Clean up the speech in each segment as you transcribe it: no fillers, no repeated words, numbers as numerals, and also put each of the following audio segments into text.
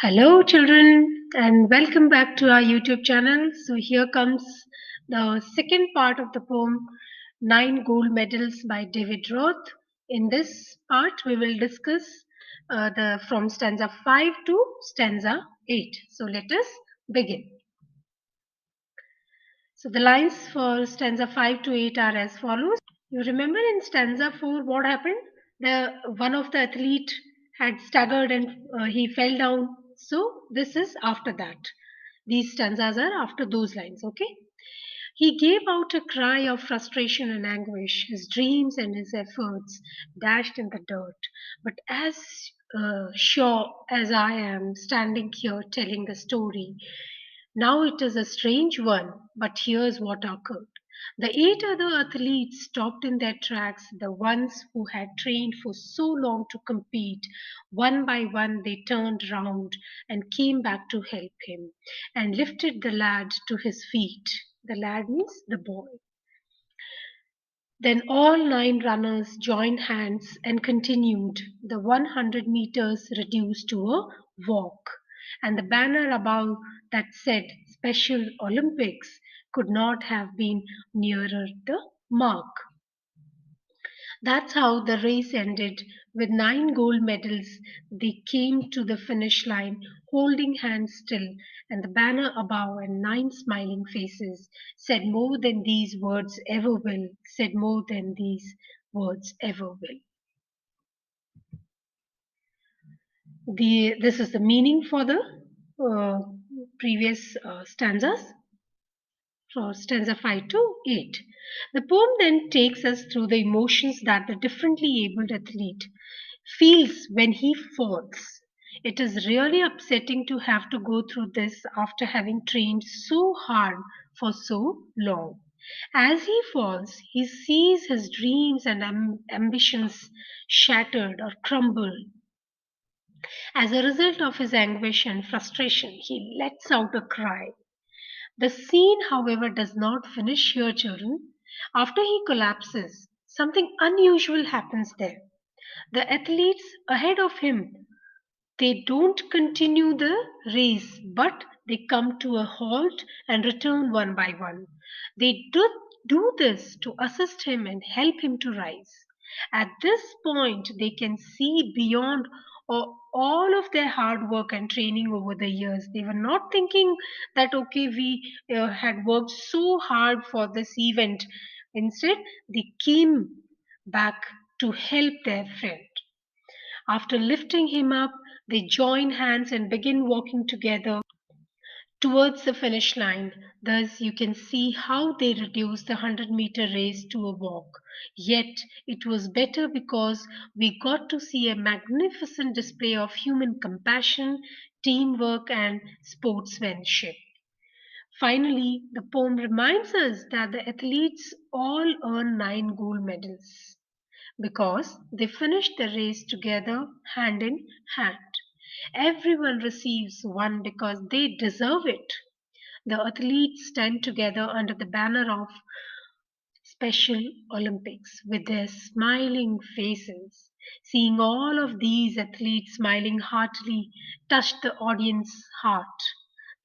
Hello, children, and welcome back to our YouTube channel. So, here comes the second part of the poem Nine Gold Medals by David Roth. In this part, we will discuss the from stanza 5 to stanza 8. So, let us begin. So, the lines for stanza 5 to 8 are as follows. You remember in stanza 4 what happened? The one of the athlete had staggered and he fell down. So this is after that. These stanzas are after those lines, okay? He gave out a cry of frustration and anguish. His dreams and his efforts dashed in the dirt. But as sure as I am standing here telling the story, now it is a strange one, but here's what occurred. The eight other athletes stopped in their tracks, the ones who had trained for so long to compete. One by one, they turned round and came back to help him and lifted the lad to his feet. The lad means the boy. Then all nine runners joined hands and continued. The 100 meters reduced to a walk, and the banner above that said Special Olympics could not have been nearer the mark. That's how the race ended. With nine gold medals, they came to the finish line, holding hands still, and the banner above and nine smiling faces said more than these words ever will, said more than these words ever will. This is the meaning for the uh, previous stanzas. For stanza 5 to 8. The poem then takes us through the emotions that the differently abled athlete feels when he falls. It is really upsetting to have to go through this after having trained so hard for so long. As he falls, he sees his dreams and ambitions shattered or crumble. As a result of his anguish and frustration, he lets out a cry. The scene, however, does not finish here, children. After he collapses, something unusual happens there. The athletes ahead of him, they don't continue the race, but they come to a halt and return one by one. They do this to assist him and help him to rise. At this point, they can see beyond all of their hard work and training over the years. They were not thinking that, okay, we had worked so hard for this event. Instead, they came back to help their friend. After lifting him up, they join hands and begin walking together towards the finish line. Thus, you can see how they reduced the 100-meter race to a walk. Yet, it was better because we got to see a magnificent display of human compassion, teamwork, and sportsmanship. Finally, the poem reminds us that the athletes all earn nine gold medals because they finished the race together, hand in hand. Everyone receives one because they deserve it. The athletes stand together under the banner of Special Olympics with their smiling faces. Seeing all of these athletes smiling heartily touched the audience's heart.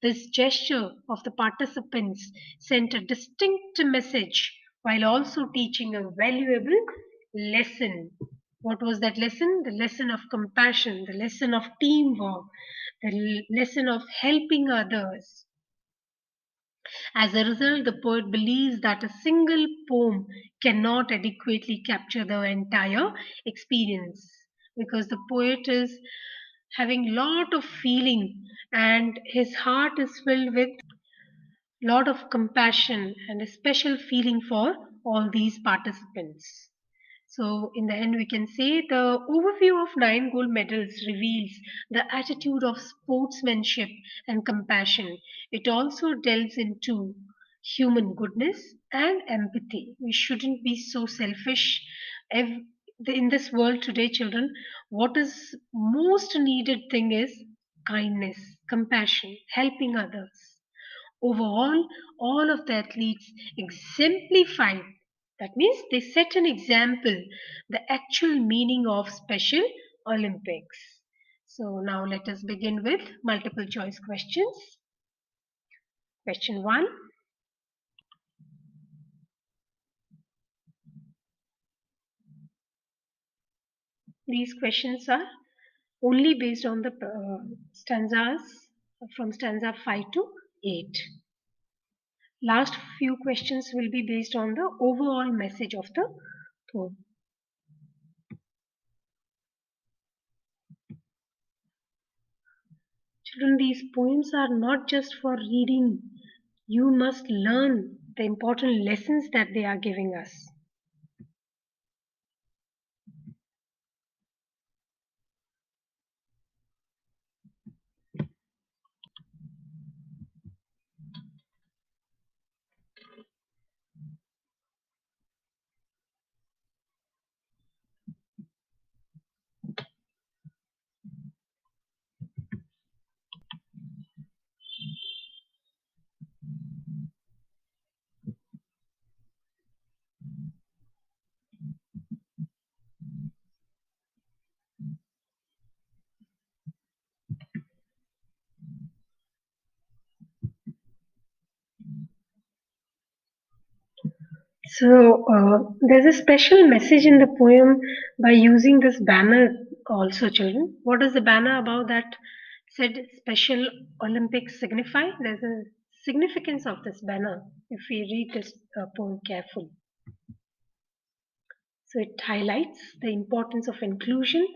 This gesture of the participants sent a distinct message while also teaching a valuable lesson. What was that lesson? The lesson of compassion, the lesson of teamwork, the lesson of helping others. As a result, the poet believes that a single poem cannot adequately capture the entire experience because the poet is having lot of feeling and his heart is filled with lot of compassion and a special feeling for all these participants. So, in the end, we can say the overview of nine gold medals reveals the attitude of sportsmanship and compassion. It also delves into human goodness and empathy. We shouldn't be so selfish. In this world today, children, what is most needed thing is kindness, compassion, helping others. Overall, all of the athletes exemplified, that means they set an example, the actual meaning of Special Olympics. So now let us begin with multiple choice questions. Question 1. These questions are only based on the stanzas from stanza 5 to 8. Last few questions will be based on the overall message of the poem. Children, these poems are not just for reading. You must learn the important lessons that they are giving us. So there's a special message in the poem by using this banner also, children. What is the banner about that said Special Olympics signify? There's a significance of this banner if we read this poem carefully. So it highlights the importance of inclusion.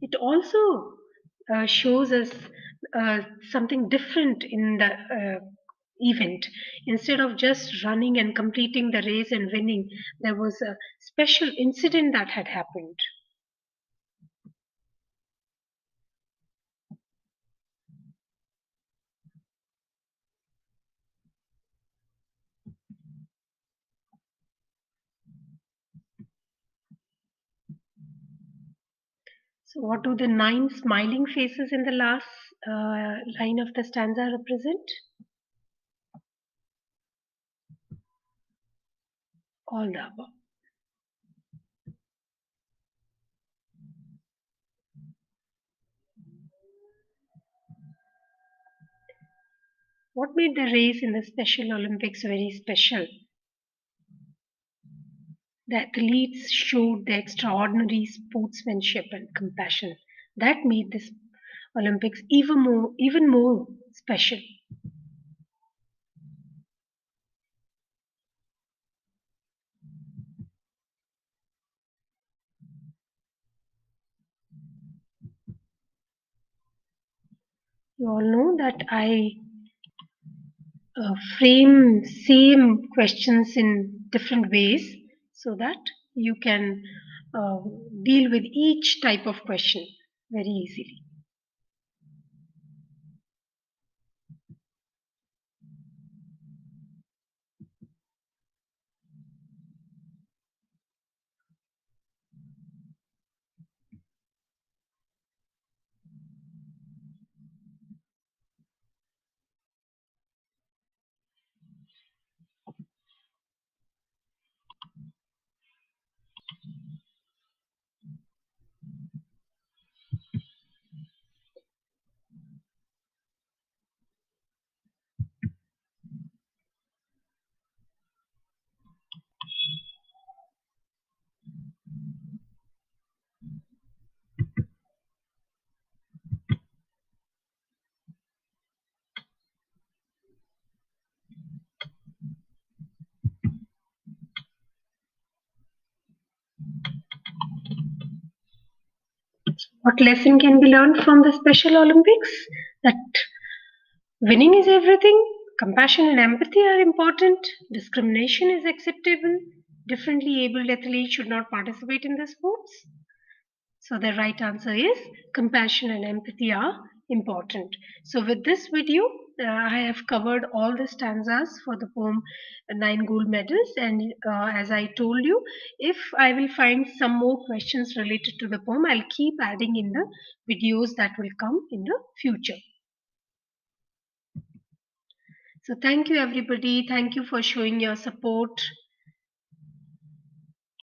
It also shows us something different in the event. Instead of just running and completing the race and winning, there was a special incident that had happened. So, what do the 9 smiling faces in the last line of the stanza represent? All the above. What made the race in the Special Olympics very special? The athletes showed their extraordinary sportsmanship and compassion. That made this Olympics even more special. You all know that I frame same questions in different ways so that you can uh, deal with each type of question very easily. What lesson can be learned from the Special Olympics? That winning is everything, compassion and empathy are important, discrimination is acceptable, differently abled athletes should not participate in the sports. So the right answer is compassion and empathy are important. So with this video, I have covered all the stanzas for the poem 9 Gold Medals. And as I told you, if I will find some more questions related to the poem, I'll keep adding in the videos that will come in the future. So thank you everybody. Thank you for showing your support.